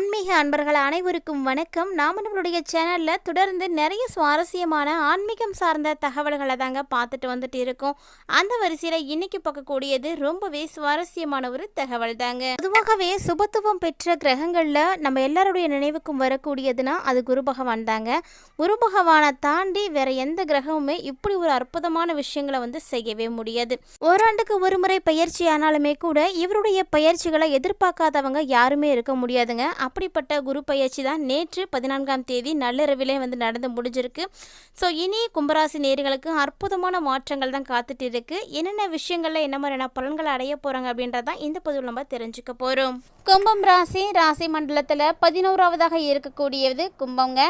ஆன்மீக அன்பர்கள் அனைவருக்கும் வணக்கம். நாம நம்மளுடைய சேனல்ல தொடர்ந்து நிறைய சுவாரஸ்யமான ஆன்மீகம் சார்ந்த தகவல்களை தாங்க பார்த்துட்டு வந்துட்டு இருக்கோம். அந்த வரிசையில இன்னைக்கு பார்க்கக்கூடியது ரொம்பவே சுவாரஸ்யமான ஒரு தகவல் தாங்க. பொதுவாகவே சுபத்துவம் பெற்ற கிரகங்கள்ல நம்ம எல்லாருடைய நினைவுக்கும் வரக்கூடியதுன்னா அது குரு பகவான் தாங்க. குரு பகவானை தாண்டி வேற எந்த கிரகமுமே இப்படி ஒரு அற்புதமான விஷயங்களை செய்யவே முடியாது. ஓராண்டுக்கு ஒரு முறை பயிற்சி ஆனாலுமே கூட இவருடைய பயிற்சிகளை எதிர்பார்க்காதவங்க யாருமே இருக்க முடியாதுங்க. அப்படிப்பட்ட குரு பயிற்சி தான் நேற்று 14ஆம் தேதி நள்ளிரவிலே நடந்து முடிஞ்சிருக்கு. ஸோ இனி கும்பராசி நேயர்களுக்கு அற்புதமான மாற்றங்கள் தான் காத்துட்டு இருக்கு. என்னென்ன விஷயங்கள்ல என்ன மாதிரியான பலன்களை அடைய போறாங்க அப்படின்றதான் இந்த பதிவில் நம்ம தெரிஞ்சுக்க போறோம். கும்பம் ராசி ராசி மண்டலத்தில் 11ஆவதாக இருக்கக்கூடியது கும்பங்க.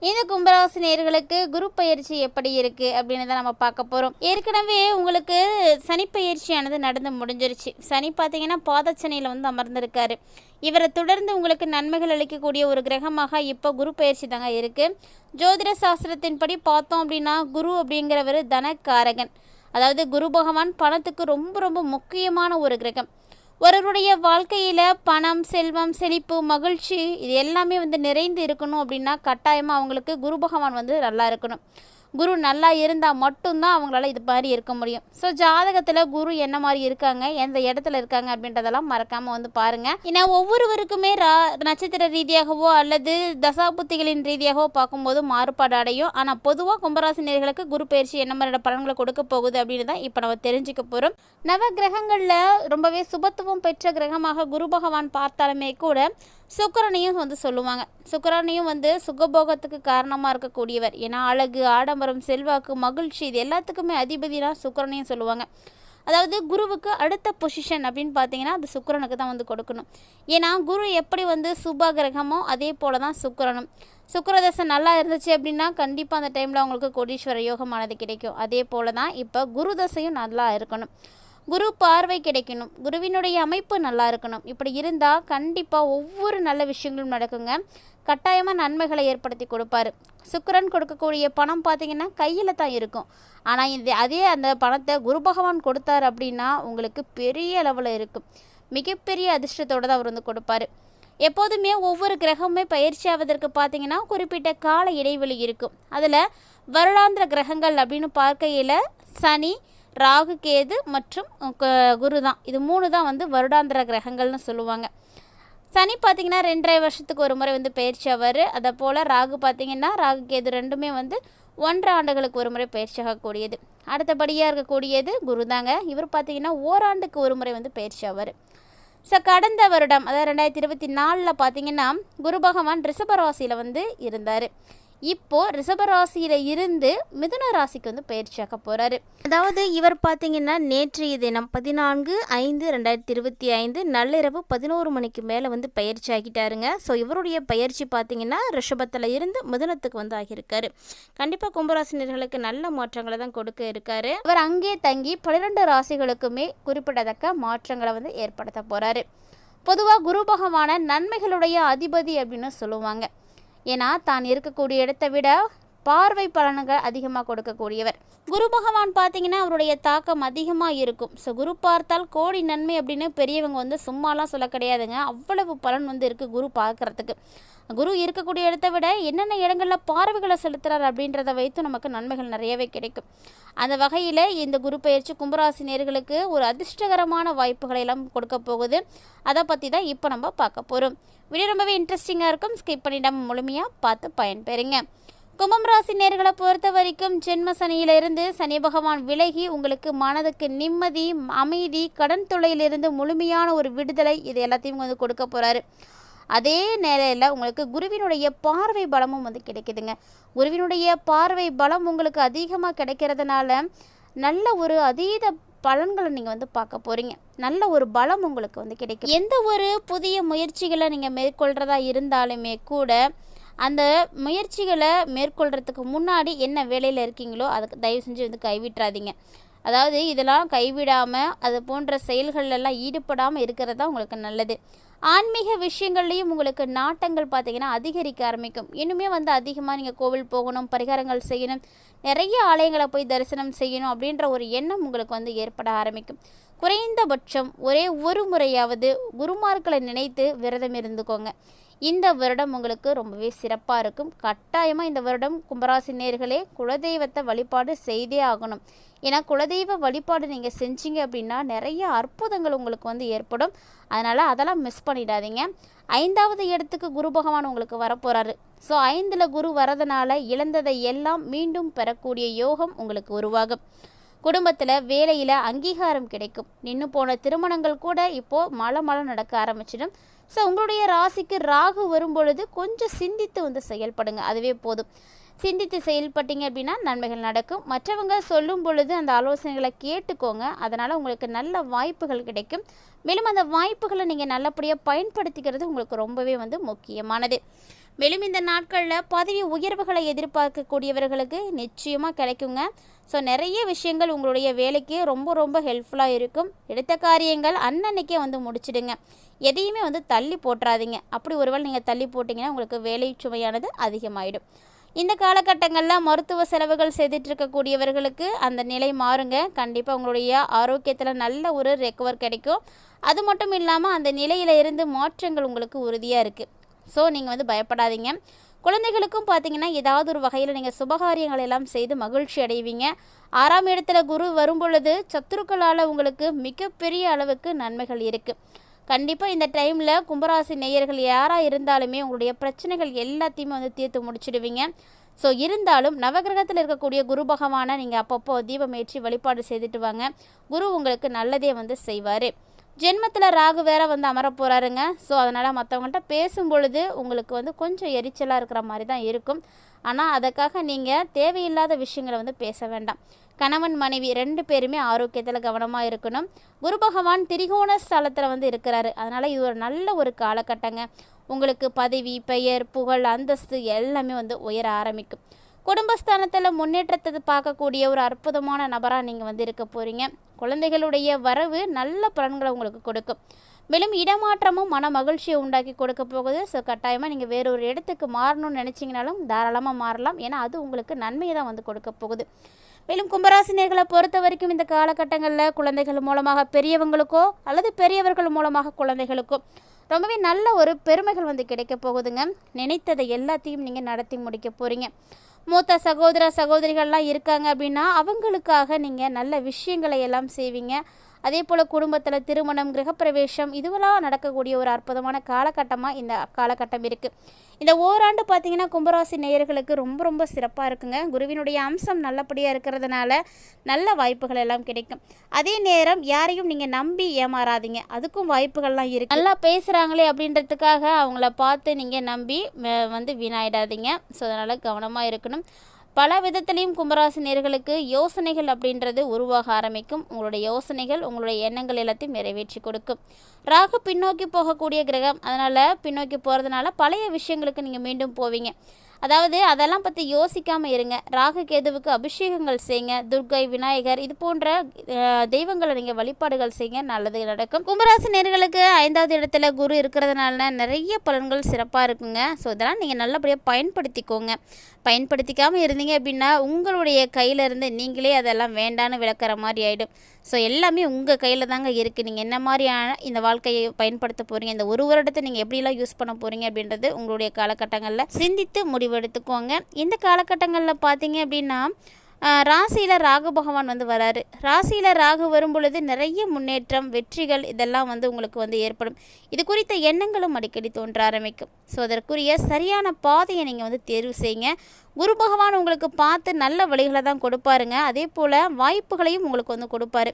இந்த கும்பராசி நேயர்களுக்கு குரு பயிற்சி எப்படி இருக்கு அப்படின்னு தான் நம்ம பார்க்க போறோம். ஏற்கனவே உங்களுக்கு சனி பயிற்சியானது நடந்து முடிஞ்சிருச்சு. சனி பார்த்தீங்கன்னா பாதச்சனையில் அமர்ந்திருக்காரு. இவரை தொடர்ந்து உங்களுக்கு நன்மைகள் அளிக்கக்கூடிய ஒரு கிரகமாக இப்போ குரு பயிற்சி தாங்க இருக்குது. ஜோதிட சாஸ்திரத்தின்படி பார்த்தோம் அப்படின்னா குரு அப்படிங்கிறவர் தனக்காரகன். அதாவது குரு பகவான் பணத்துக்கு ரொம்ப ரொம்ப முக்கியமான ஒரு கிரகம். ஒருவருடைய வாழ்க்கையில் பணம், செல்வம், செழிப்பு, மகிழ்ச்சி இது எல்லாமே நிறைந்து இருக்கணும் அப்படின்னா கட்டாயமாக அவங்களுக்கு குரு பகவான் நல்லா இருக்கணும். குரு நல்லா இருந்தால் மட்டும்தான் அவங்களால இது மாதிரி இருக்க முடியும். ஸோ ஜாதகத்தில் குரு என்ன மாதிரி இருக்காங்க, எந்த இடத்துல இருக்காங்க அப்படின்றதெல்லாம் மறக்காமல் பாருங்கள். ஏன்னா ஒவ்வொருவருக்குமே நட்சத்திர ரீதியாகவோ அல்லது தசாபுத்திகளின் ரீதியாகவோ பார்க்கும்போது மாறுபாடு அடையும். ஆனால் பொதுவாக கும்பராசி நேயர்களுக்கு குரு பயிற்சி என்ன மாதிரியான பலன்களை கொடுக்க போகுது அப்படின்னு தான் இப்போ நம்ம தெரிஞ்சுக்க போகிறோம். நவ கிரகங்களில் ரொம்பவே சுபத்துவம் பெற்ற கிரகமாக குரு பகவான் பார்த்தாலுமே கூட சுக்கிரனையும் சொல்லுவாங்க. சுக்கிரனையும் சுகபோகத்துக்கு காரணமாக இருக்கக்கூடியவர். ஏன்னா அழகு, ஆடம்பரம், செல்வாக்கு, மகிழ்ச்சி இது எல்லாத்துக்குமே அதிபதினா சுக்கிரனையும் சொல்லுவாங்க. அதாவது குருவுக்கு அடுத்த பொசிஷன் அப்படின்னு பார்த்தீங்கன்னா அது சுக்கிரனுக்கு தான் கொடுக்கணும். ஏன்னா குரு எப்படி சுப கிரகமோ அதே போல தான் சுக்கிரனும். சுக்கிரதசை நல்லா இருந்துச்சு அப்படின்னா கண்டிப்பாக அந்த டைமில் அவங்களுக்கு கோடீஸ்வர யோகமானது கிடைக்கும். அதே போல தான் இப்போ குரு தசையும் நல்லா இருக்கணும். குரு பார்வை கிடைக்கணும். குருவினுடைய அமைப்பு நல்லா இருக்கணும். இப்படி இருந்தால் கண்டிப்பாக ஒவ்வொரு நல்ல விஷயங்களும் நடக்குங்க. கட்டாயமாக நன்மைகளை ஏற்படுத்தி கொடுப்பாரு. சுக்கிரன் கொடுக்கக்கூடிய பணம் பார்த்திங்கன்னா கையில் தான் இருக்கும். ஆனால் அதே அந்த பணத்தை குரு பகவான் கொடுத்தார் அப்படின்னா உங்களுக்கு பெரிய அளவில் இருக்கும். மிகப்பெரிய அதிர்ஷ்டத்தோடு தான் அவர் கொடுப்பார். எப்போதுமே ஒவ்வொரு கிரகமுமே பயிற்சி ஆவதற்கு பார்த்திங்கன்னா குறிப்பிட்ட கால இடைவெளி இருக்கும். அதில் வருடாந்திர கிரகங்கள் அப்படின்னு பார்க்கையில் சனி, ராகு, கேது மற்றும் குரு தான். இது 3 தான் வருடாந்திர கிரகங்கள்னு சொல்லுவாங்க. சனி பார்த்திங்கன்னா 2.5 வருஷத்துக்கு ஒரு முறை பயிற்சி ஆவார். அதை போல் ராகு பார்த்திங்கன்னா ராகு கேது ரெண்டுமே 1.5 ஆண்டுகளுக்கு ஒரு முறை பயிற்சி ஆகக்கூடியது. அடுத்தபடியாக இருக்கக்கூடியது குரு தாங்க. இவர் பார்த்திங்கன்னா ஓராண்டுக்கு ஒரு முறை பயிற்சி ஆவார். ஸோ கடந்த வருடம் அதாவது 2024 பார்த்திங்கன்னா குரு பகவான் ரிஷபராசியில் இருந்தார். இப்போ ரிஷபராசியில் இருந்து மிதுன ராசிக்கு பயிற்சியாக போகிறாரு. அதாவது இவர் பார்த்தீங்கன்னா நேற்றைய தினம் 14/5/2025 நள்ளிரவு 11 மணிக்கு மேலே பயிற்சி ஆகிட்டாருங்க. ஸோ இவருடைய பயிற்சி பார்த்தீங்கன்னா ரிஷபத்தில் இருந்து மிதுனத்துக்கு ஆகியிருக்காரு. கண்டிப்பாக கும்பராசினியர்களுக்கு நல்ல மாற்றங்களை தான் கொடுக்க இருக்காரு. அவர் அங்கே தங்கி 12 ராசிகளுக்குமே குறிப்பிடத்தக்க மாற்றங்களை ஏற்படுத்த போகிறாரு. பொதுவாக குரு பகவான நன்மைகளுடைய அதிபதி அப்படின்னு சொல்லுவாங்க. ஏன்னா தான் இருக்கக்கூடிய இடத்தை விட பார்வை பலன்கள் அதிகமாக கொடுக்கக்கூடியவர். குரு பகவான் பார்த்தீங்கன்னா அவருடைய தாக்கம் அதிகமாக இருக்கும். ஸோ குரு பார்த்தால் கோடி நன்மை அப்படின்னு பெரியவங்க சும்மாலாம் சொல்ல கிடையாதுங்க. அவ்வளவு பலன் இருக்குது குரு பார்க்குறதுக்கு. குரு இருக்கக்கூடிய இடத்தை விட என்னென்ன இடங்களில் பார்வைகளை செலுத்துகிறார் அப்படின்றத வைத்து நமக்கு நன்மைகள் நிறையவே கிடைக்கும். அந்த வகையில் இந்த குரு பயிற்சி கும்பராசி நேயர்களுக்கு ஒரு அதிர்ஷ்டகரமான வாய்ப்புகளை எல்லாம் கொடுக்க போகுது. அதை பற்றி தான் இப்போ நம்ம பார்க்க போகிறோம். வீடியோ ரொம்பவே இன்ட்ரெஸ்டிங்காக இருக்கும். ஸ்கிப் பண்ணிடாமல் முழுமையாக பார்த்து பயன்பெறுங்க. கும்பம் ராசி நேயர்களை பொறுத்த வரைக்கும் ஜென்ம சனியிலிருந்து சனி பகவான் விலகி உங்களுக்கு மனதுக்கு நிம்மதி, அமைதி, கடன் தொல்லையிலிருந்து முழுமையான ஒரு விடுதலை இது எல்லாத்தையும் கொடுக்க போகிறாரு. அதே நேரில் உங்களுக்கு குருவினுடைய பார்வை பலமும் கிடைக்குதுங்க. குருவினுடைய பார்வை பலம் உங்களுக்கு அதிகமாக கிடைக்கிறதுனால நல்ல ஒரு அதீத பலன்களை நீங்கள் பார்க்க போகிறீங்க. நல்ல ஒரு பலம் உங்களுக்கு கிடைக்கும். எந்த ஒரு புதிய முயற்சிகளை நீங்கள் மேற்கொள்கிறதா இருந்தாலுமே கூட அந்த முயற்சிகளை மேற்கொள்கிறதுக்கு முன்னாடி என்ன வேலையில் இருக்கீங்களோ அதுக்கு தயவு செஞ்சு கைவிட்டுறாதீங்க. அதாவது இதெல்லாம் கைவிடாமல் அது போன்ற செயல்களெல்லாம் ஈடுபடாமல் இருக்கிறது தான் உங்களுக்கு நல்லது. ஆன்மீக விஷயங்கள்லேயும் உங்களுக்கு நாட்டங்கள் பார்த்திங்கன்னா அதிகரிக்க ஆரம்பிக்கும். இன்னுமே அதிகமாக நீங்கள் கோவில் போகணும், பரிகாரங்கள் செய்யணும், நிறைய ஆலயங்களை போய் தரிசனம் செய்யணும் அப்படின்ற ஒரு எண்ணம் உங்களுக்கு ஏற்பட ஆரம்பிக்கும். குறைந்தபட்சம் ஒரே ஒரு முறையாவது குருமார்களை நினைத்து விரதம் இருந்துக்கோங்க. இந்த வருடம் உங்களுக்கு ரொம்பவே சிறப்பாக இருக்கும். கட்டாயமாக இந்த வருடம் கும்பராசி நேயர்களே குலதெய்வத்தை வழிபாடு செய்தே ஆகணும். ஏன்னா குலதெய்வ வழிபாடு நீங்கள் செஞ்சீங்க அப்படின்னா நிறைய அற்புதங்கள் உங்களுக்கு ஏற்படும். அதனால் அதெல்லாம் மிஸ் பண்ணிடாதீங்க. 5வது இடத்துக்கு குரு பகவான் உங்களுக்கு வரப்போகிறாரு. ஸோ 5ல் குரு வரதுனால இழந்ததை எல்லாம் மீண்டும் பெறக்கூடிய யோகம் உங்களுக்கு உருவாகும். குடும்பத்தில் வேலையில் அங்கீகாரம் கிடைக்கும். நின்று போன திருமணங்கள் கூட இப்போது மழை நடக்க ஆரம்பிச்சிடும். ஸோ உங்களுடைய ராசிக்கு ராகு வரும்பொழுது கொஞ்சம் சிந்தித்து செயல்படுங்க. அதுவே போதும். சிந்தித்து செயல்பட்டீங்க அப்படின்னா நன்மைகள் நடக்கும். மற்றவங்க சொல்லும் பொழுது அந்த ஆலோசனைகளை கேட்டுக்கோங்க. அதனால் உங்களுக்கு நல்ல வாய்ப்புகள் கிடைக்கும். மேலும் அந்த வாய்ப்புகளை நீங்கள் நல்லபடியாக பயன்படுத்திக்கிறது உங்களுக்கு ரொம்பவே முக்கியமானது. மேலும் இந்த நாட்களில் பதவி உயர்வுகளை எதிர்பார்க்கக்கூடியவர்களுக்கு நிச்சயமாக கிடைக்குங்க. ஸோ நிறைய விஷயங்கள் உங்களுடைய வேலைக்கு ரொம்ப ஹெல்ப்ஃபுல்லாக இருக்கும். எடுத்த காரியங்கள் அன்னன்னைக்கே முடிச்சிடுங்க. எதையுமே தள்ளி போட்டுறாதீங்க. அப்படி ஒருவேளை நீங்கள் தள்ளி போட்டிங்கன்னா உங்களுக்கு வேலை சுமையானது அதிகமாகிடும். இந்த காலகட்டங்களில் மருத்துவ செலவுகள் செய்துட்டு இருக்கக்கூடியவர்களுக்கு அந்த நிலை மாறுங்க. கண்டிப்பாக உங்களுடைய ஆரோக்கியத்தில் நல்ல ஒரு ரெக்கவர் கிடைக்கும். அது மட்டும் இல்லாமல் அந்த நிலையில இருந்து மாற்றங்கள் உங்களுக்கு உறுதியாக இருக்குது. ஸோ நீங்கள் பயப்படாதீங்க. குழந்தைகளுக்கும் பார்த்தீங்கன்னா ஏதாவது ஒரு வகையில் நீங்கள் சுபகாரியங்கள் எல்லாம் செய்து மகிழ்ச்சி அடைவீங்க. 6ஆம் இடத்துல குரு வரும்பொழுது சத்துருக்களால் உங்களுக்கு மிகப்பெரிய அளவுக்கு நன்மைகள் இருக்குது. கண்டிப்பாக இந்த டைமில் கும்பராசி நேயர்கள் யாராக இருந்தாலுமே உங்களுடைய பிரச்சனைகள் எல்லாத்தையுமே தீர்த்து முடிச்சிடுவீங்க. ஸோ இருந்தாலும் நவகிரகத்தில் இருக்கக்கூடிய குரு பகவானை நீங்கள் அப்பப்போ தீபம் ஏற்றி வழிபாடு செய்துட்டு வாங்க. குரு உங்களுக்கு நல்லதே செய்வார். ஜென்மத்தில் ராகு வேற அமர போகிறாருங்க. ஸோ அதனால் மற்றவங்கள்ட்ட பேசும் பொழுது உங்களுக்கு கொஞ்சம் எரிச்சலாக இருக்கிற மாதிரி தான் இருக்கும். ஆனால் அதுக்காக நீங்கள் தேவையில்லாத விஷயங்களை பேச வேண்டாம். கணவன் மனைவி 2 பேருமே ஆரோக்கியத்தில் கவனமாக இருக்கணும். குரு பகவான் திரிகோண ஸ்தலத்தில் இருக்கிறாரு. அதனால் இது ஒரு நல்ல ஒரு காலகட்டங்க. உங்களுக்கு பதவி, பெயர், புகழ், அந்தஸ்து எல்லாமே உயர ஆரம்பிக்கும். குடும்பஸ்தானத்தில் முன்னேற்றத்தை பார்க்கக்கூடிய ஒரு அற்புதமான நபராக நீங்கள் இருக்க போகிறீங்க. குழந்தைகளுடைய வரவு நல்ல பலன்களை உங்களுக்கு கொடுக்கும். மேலும் இடமாற்றமும் மன மகிழ்ச்சியை உண்டாக்கி கொடுக்க போகுது. ஸோ கட்டாயமாக நீங்கள் வேறொரு இடத்துக்கு மாறணும்னு நினச்சிங்கனாலும் தாராளமாக மாறலாம். ஏன்னா அது உங்களுக்கு நன்மையை தான் கொடுக்க போகுது. மேலும் கும்பராசினியர்களை பொறுத்த வரைக்கும் இந்த காலகட்டங்களில் குழந்தைகள் மூலமாக பெரியவங்களுக்கோ அல்லது பெரியவர்கள் மூலமாக குழந்தைகளுக்கோ ரொம்பவே நல்ல ஒரு பெருமைகள் கிடைக்க போகுதுங்க. நினைத்ததை எல்லாத்தையும் நீங்கள் நடத்தி முடிக்க போகிறீங்க. மூத்த சகோதர சகோதரிகள்லாம் இருக்காங்க அப்படின்னா அவங்களுக்காக நீங்கள் நல்ல விஷயங்களை எல்லாம் செய்வீங்க. அதே போல் குடும்பத்தில் திருமணம், கிரகப்பிரவேசம் இதுவெல்லாம் நடக்கக்கூடிய ஒரு அற்புதமான காலகட்டமாக இந்த காலகட்டம் இருக்குது. இந்த ஓராண்டு பார்த்திங்கன்னா கும்பராசி நேயர்களுக்கு ரொம்ப சிறப்பாக இருக்குங்க. குருவினுடைய அம்சம் நல்லபடியாக இருக்கிறதுனால நல்ல வாய்ப்புகள் எல்லாம் கிடைக்கும். அதே நேரம் யாரையும் நீங்கள் நம்பி ஏமாறாதீங்க. அதுக்கும் வாய்ப்புகள்லாம் இருக்குது. நல்லா பேசுகிறாங்களே அப்படின்றதுக்காக அவங்கள பார்த்து நீங்கள் நம்பி வீணாயிடாதீங்க. ஸோ அதனால் கவனமாக இருக்கணும். பல விதத்திலையும் கும்பராசி நேயர்களுக்கு யோசனைகள் அப்படின்றது உருவாக ஆரம்பிக்கும். உங்களுடைய யோசனைகள் உங்களுடைய எண்ணங்கள் எல்லாத்தையும் நிறைவேற்றி கொடுக்கும். ராகு பின்னோக்கி போகக்கூடிய கிரகம். அதனால் பின்னோக்கி போகிறதுனால பழைய விஷயங்களுக்கு நீங்கள் மீண்டும் போவீங்க. அதாவது அதெல்லாம் பற்றி யோசிக்காமல் இருங்க. ராகு கேதுவுக்கு அபிஷேகங்கள் செய்யுங்க. துர்க்கை, விநாயகர் இது போன்ற தெய்வங்களை நீங்கள் வழிபாடுகள் செய்யுங்க. நல்லது நடக்கும். கும்பராசி நேயர்களுக்கு 5வது இடத்துல குரு இருக்கிறதுனால நிறைய பலன்கள் சிறப்பாக இருக்குங்க. ஸோ இதெல்லாம் நீங்கள் நல்லபடியாக பயன்படுத்திக்கோங்க. பயன்படுத்திக்காமல் இருந்தீங்க அப்படின்னா உங்களுடைய கையிலேருந்து நீங்களே அதெல்லாம் வேண்டான்னு விளக்குற மாதிரி ஆகிடும். ஸோ எல்லாமே உங்கள் கையில் தாங்க இருக்குது. நீங்கள் என்ன மாதிரியான இந்த வாழ்க்கையை பயன்படுத்த போகிறீங்க, இந்த ஒரு வருடத்தை நீங்கள் எப்படிலாம் யூஸ் பண்ண போகிறீங்க அப்படின்றது உங்களுடைய காலகட்டங்களில் சிந்தித்து முடிவெடுத்துக்கோங்க. இந்த காலகட்டங்களில் பார்த்தீங்க அப்படின்னா ராசியில் ராகு பகவான் வராரு. ராசியில் ராகு வரும் பொழுது நிறைய முன்னேற்றம், வெற்றிகள் இதெல்லாம் உங்களுக்கு ஏற்படும். இது குறித்த எண்ணங்களும் அடிக்கடி தோன்ற ஆரம்பிக்கும். ஸோ அதற்குரிய சரியான பாதையை நீங்கள் தேர்வு செய்யுங்க. குரு பகவான் உங்களுக்கு பார்த்து நல்ல வழிகளை தான் கொடுப்பாருங்க. அதே போல் வாய்ப்புகளையும் உங்களுக்கு கொடுப்பாரு.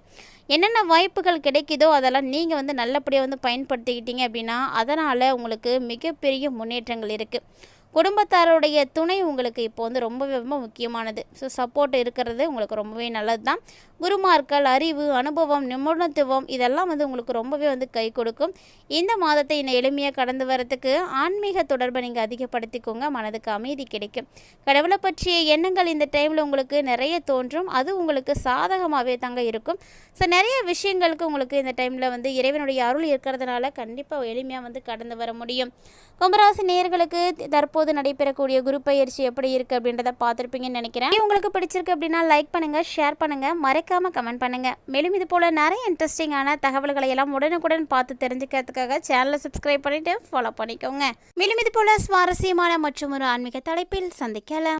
என்னென்ன வாய்ப்புகள் கிடைக்குதோ அதெல்லாம் நீங்கள் நல்லபடியாக பயன்படுத்திக்கிட்டீங்க அப்படின்னா அதனால் உங்களுக்கு மிகப்பெரிய முன்னேற்றங்கள் இருக்குது. குடும்பத்தாருடைய துணை உங்களுக்கு இப்போ ரொம்பவே ரொம்ப முக்கியமானது. ஸோ சப்போர்ட் இருக்கிறது உங்களுக்கு ரொம்பவே நல்லது தான். குருமார்கள், அறிவு, அனுபவம், நிபுணத்துவம் இதெல்லாம் உங்களுக்கு ரொம்பவே கை கொடுக்கும். இந்த மாதத்தை இன்னும் எளிமையாக கடந்து வரத்துக்கு ஆன்மீக தொடர்பை நீங்கள் அதிகப்படுத்திக்கோங்க. மனதுக்கு அமைதி கிடைக்கும். கடவுளை பற்றிய எண்ணங்கள் இந்த டைமில் உங்களுக்கு நிறைய தோன்றும். அது உங்களுக்கு சாதகமாகவே தாங்க இருக்கும். ஸோ நிறைய விஷயங்களுக்கு உங்களுக்கு இந்த டைமில் இறைவனுடைய அருள் இருக்கிறதுனால கண்டிப்பாக எளிமையாக கடந்து வர முடியும். கும்பராசி நேயர்களுக்கு தற்போது போது நடைபெறக்கூடிய குரு பயிற்சி எப்படி இருக்குது அப்படின்றத பார்த்துருப்பீங்கன்னு நினைக்கிறேன். உங்களுக்கு பிடிச்சிருக்கு அப்படின்னா லைக் பண்ணுங்கள், ஷேர் பண்ணுங்கள், மறக்காமல் கமெண்ட் பண்ணுங்கள். மேலும் இது போல் நிறைய இன்ட்ரெஸ்டிங்கான தகவல்களை எல்லாம் உடனுக்குடன் பார்த்து தெரிஞ்சுக்கிறதுக்காக சேனலை சப்ஸ்கிரைப் பண்ணிவிட்டு ஃபாலோ பண்ணிக்கோங்க. மேலும் இது போல் சுவாரஸ்யமான மற்றும் ஒரு ஆன்மீக தலைப்பில் சந்திக்கலாம்.